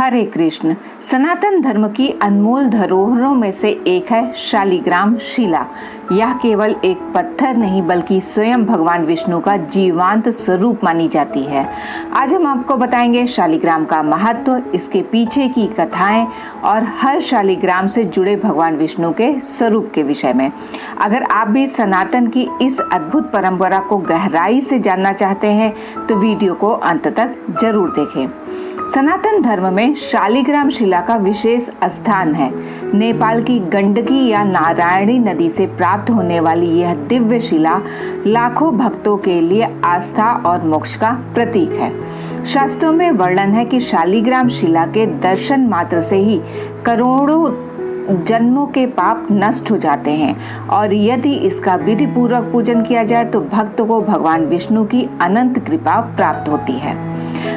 हरे कृष्ण। सनातन धर्म की अनमोल धरोहरों में से एक है शालिग्राम शिला। यह केवल एक पत्थर नहीं बल्कि स्वयं भगवान विष्णु का जीवंत स्वरूप मानी जाती है। आज हम आपको बताएंगे शालिग्राम का महत्व, इसके पीछे की कथाएं और हर शालिग्राम से जुड़े भगवान विष्णु के स्वरूप के विषय में। अगर आप भी सनातन की इस अद्भुत परंपरा को गहराई से जानना चाहते हैं तो वीडियो को अंत तक जरूर देखें। सनातन धर्म में शालिग्राम शिला का विशेष स्थान है। नेपाल की गंडकी या नारायणी नदी से प्राप्त होने वाली यह दिव्य शिला लाखों भक्तों के लिए आस्था और मोक्ष का प्रतीक है। शास्त्रों में वर्णन है कि शालिग्राम शिला के दर्शन मात्र से ही करोड़ों जन्मों के पाप नष्ट हो जाते हैं और यदि इसका विधि पूर्वक पूजन किया जाए तो भक्त को भगवान विष्णु की अनंत कृपा प्राप्त होती है।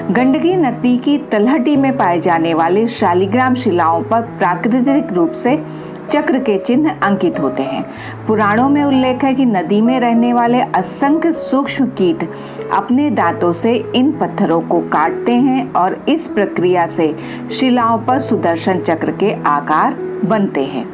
गंडकी नदी की तलहटी में पाए जाने वाले शालिग्राम शिलाओं पर प्राकृतिक रूप से चक्र के चिन्ह अंकित होते हैं। पुराणों में उल्लेख है कि नदी में रहने वाले असंख्य सूक्ष्म कीट अपने दांतों से इन पत्थरों को काटते हैं और इस प्रक्रिया से शिलाओं पर सुदर्शन चक्र के आकार बनते हैं।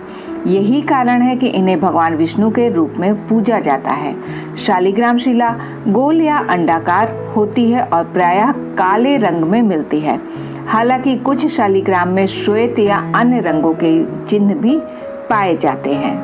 यही कारण है कि इन्हें भगवान विष्णु के रूप में पूजा जाता है। शालिग्राम शिला गोल या अंडाकार होती है और प्रायः काले रंग में मिलती है। हालांकि कुछ शालिग्राम में श्वेत या अन्य रंगों के चिन्ह भी पाए जाते हैं।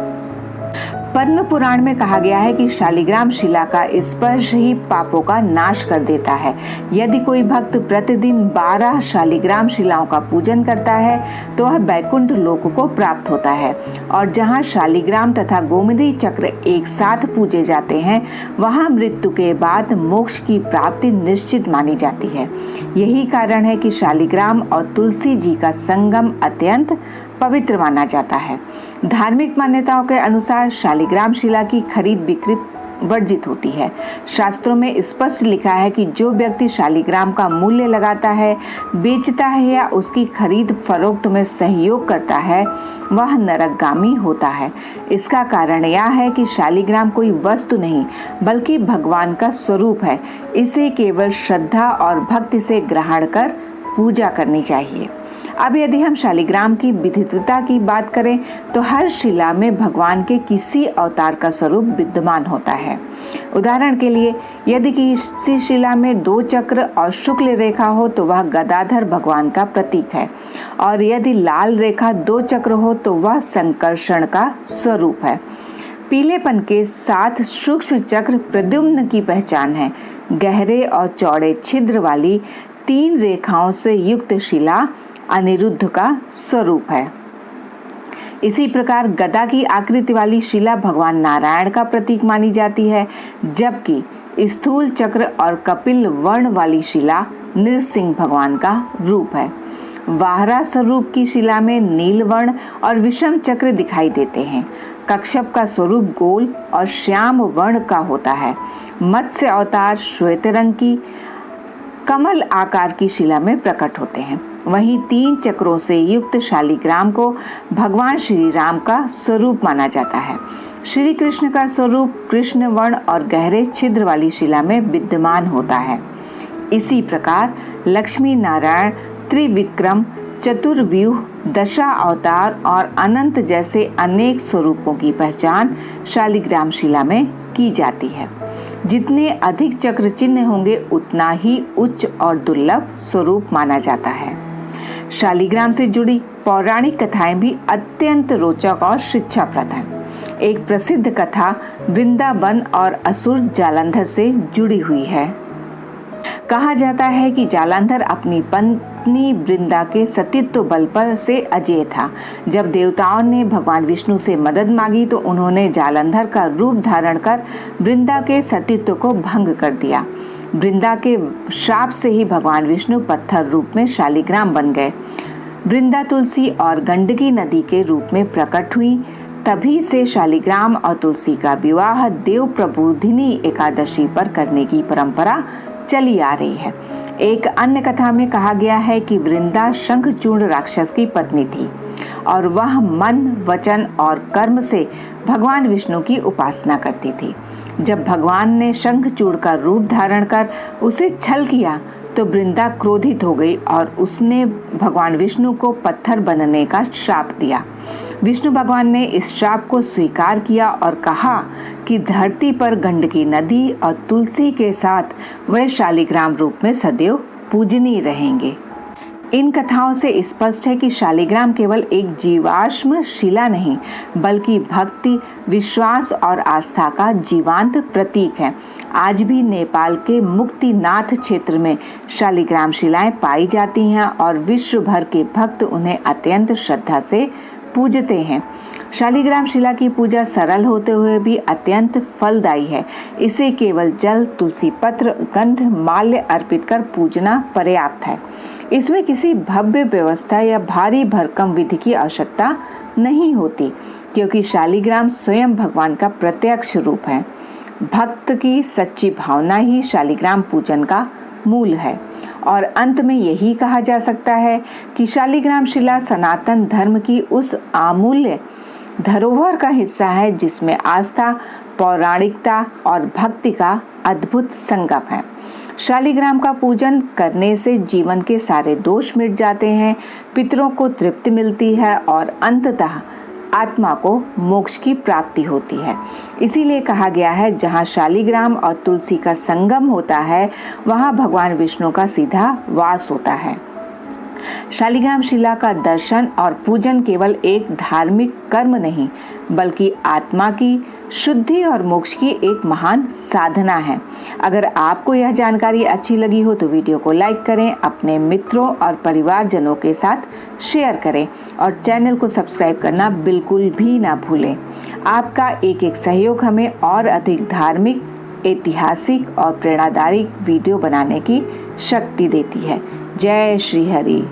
पद्म पुराण में कहा गया है कि शालिग्राम शिला का स्पर्श ही पापों का नाश कर देता है। यदि कोई भक्त प्रतिदिन 12 शालिग्राम शिलाओं का पूजन करता है तो वह बैकुंठ लोक को प्राप्त होता है और जहां शालिग्राम तथा गोमती चक्र एक साथ पूजे जाते हैं वहां मृत्यु के बाद मोक्ष की प्राप्ति निश्चित मानी जाती है। यही कारण है कि शालिग्राम और तुलसी जी का संगम अत्यंत पवित्र माना जाता है। धार्मिक मान्यताओं के अनुसार शालिग्राम शिला की खरीद बिक्री वर्जित होती है। शास्त्रों में स्पष्ट लिखा है कि जो व्यक्ति शालिग्राम का मूल्य लगाता है, बेचता है या उसकी खरीद फरोख्त में सहयोग करता है वह नरकगामी होता है। इसका कारण यह है कि शालिग्राम कोई वस्तु नहीं बल्कि भगवान का स्वरूप है। इसे केवल श्रद्धा और भक्ति से ग्रहण कर पूजा करनी चाहिए। अब यदि हम शालिग्राम की विधिवता की बात करें तो हर शिला में भगवान के किसी अवतार का स्वरूप विद्यमान होता है। उदाहरण के लिए यदि किसी शिला में 2 चक्र और शुक्ल रेखा हो तो वह गदाधर भगवान का प्रतीक है और यदि लाल रेखा 2 चक्र हो तो वह संकर्षण का स्वरूप है। पीलेपन के साथ सूक्ष्म चक्र प्रद्युम्न की पहचान है। गहरे और चौड़े छिद्र वाली 3 रेखाओं से युक्त शिला अनिरुद्ध का स्वरूप है। इसी प्रकार गदा की आकृति वाली शिला भगवान नारायण का प्रतीक मानी जाती है, जबकि स्थूल चक्र और कपिल वर्ण वाली शिला नृसिंह भगवान का रूप है। वाहरा स्वरूप की शिला में नील वर्ण और विषम चक्र दिखाई देते हैं। कक्षप का स्वरूप गोल और श्याम वर्ण का होता है। मत्स्य अवतार श्वेत रंग की कमल आकार की शिला में प्रकट होते हैं। वहीं 3 चक्रों से युक्त शालिग्राम को भगवान श्री राम का स्वरूप माना जाता है। श्री कृष्ण का स्वरूप कृष्ण वर्ण और गहरे छिद्र वाली शिला में विद्यमान होता है। इसी प्रकार लक्ष्मी नारायण, त्रिविक्रम, चतुर्व्यूह, दशा अवतार और अनंत जैसे अनेक स्वरूपों की पहचान शालिग्राम शिला में की जाती है। जितने अधिक चक्र चिन्ह होंगे उतना ही उच्च और दुर्लभ स्वरूप माना जाता है। शालिग्राम से जुड़ी पौराणिक कथाएं भी अत्यंत रोचक और शिक्षाप्रद हैं। एक प्रसिद्ध कथा वृंदावन और असुर जालंधर से जुड़ी हुई है। कहा जाता है कि जालंधर अपनी पत्नी वृंदा के सतीत्व बल पर से अजेय था। जब देवताओं ने भगवान विष्णु से मदद मांगी तो उन्होंने जालंधर का रूप धारण कर वृंदा के सतीत्व को भंग कर दिया। वृंदा के शाप से ही भगवान विष्णु पत्थर रूप में शालिग्राम बन गए। वृंदा तुलसी और गंडकी नदी के रूप में प्रकट हुई। तभी से शालिग्राम और तुलसी का विवाह देव प्रबोधिनी एकादशी पर करने की परंपरा चली आ रही है। एक अन्य कथा में कहा गया है कि वृंदा शंखचूर्ण राक्षस की पत्नी थी और वह मन, वचन और कर्म से भगवान विष्णु की उपासना करती थी। जब भगवान ने शंखचूर्ण का रूप धारण कर उसे छल किया तो वृंदा क्रोधित हो गई और उसने भगवान विष्णु को पत्थर बनने का श्राप दिया। विष्णु भगवान ने इस श्राप को स्वीकार किया और कहा कि धरती पर गंडकी नदी और तुलसी के साथ वह शालिग्राम रूप में सदैव पूजनीय रहेंगे। इन कथाओं से स्पष्ट है कि शालिग्राम केवल एक जीवाश्म शिला नहीं बल्कि भक्ति, विश्वास और आस्था का जीवंत प्रतीक है। आज भी नेपाल के मुक्तिनाथ क्षेत्र में शालिग्राम शिलाएं पाई जाती हैं और विश्व भर के भक्त उन्हें अत्यंत श्रद्धा से पूजते हैं। शालिग्राम शिला की पूजा सरल होते हुए भी अत्यंत फलदायी है। इसे केवल जल, तुलसी पत्र, गंध, माल्य अर्पित कर पूजना पर्याप्त है। इसमें किसी भव्य व्यवस्था या भारी भरकम विधि की आवश्यकता नहीं होती, क्योंकि शालिग्राम स्वयं भगवान का प्रत्यक्ष रूप है। भक्त की सच्ची भावना ही शालिग्राम पूजन का मूल है। और अंत में यही कहा जा सकता है कि शालिग्राम शिला सनातन धर्म की उस अमूल्य धरोहर का हिस्सा है जिसमें आस्था, पौराणिकता और भक्ति का अद्भुत संगम है। शालिग्राम का पूजन करने से जीवन के सारे दोष मिट जाते हैं, पितरों को तृप्ति मिलती है और अंततः आत्मा को मोक्ष की प्राप्ति होती है। इसीलिए कहा गया है, जहाँ शालिग्राम और तुलसी का संगम होता है वहाँ भगवान विष्णु का सीधा वास होता है। शालिग्राम शिला का दर्शन और पूजन केवल एक धार्मिक कर्म नहीं बल्कि आत्मा की शुद्धि और मोक्ष की एक महान साधना है। अगर आपको यह जानकारी अच्छी लगी हो तो वीडियो को लाइक करें, अपने मित्रों और परिवारजनों के साथ शेयर करें और चैनल को सब्सक्राइब करना बिल्कुल भी ना भूलें। आपका एक एक सहयोग हमें और अधिक धार्मिक, ऐतिहासिक और प्रेरणादायी वीडियो बनाने की शक्ति देती है। जय श्री हरि।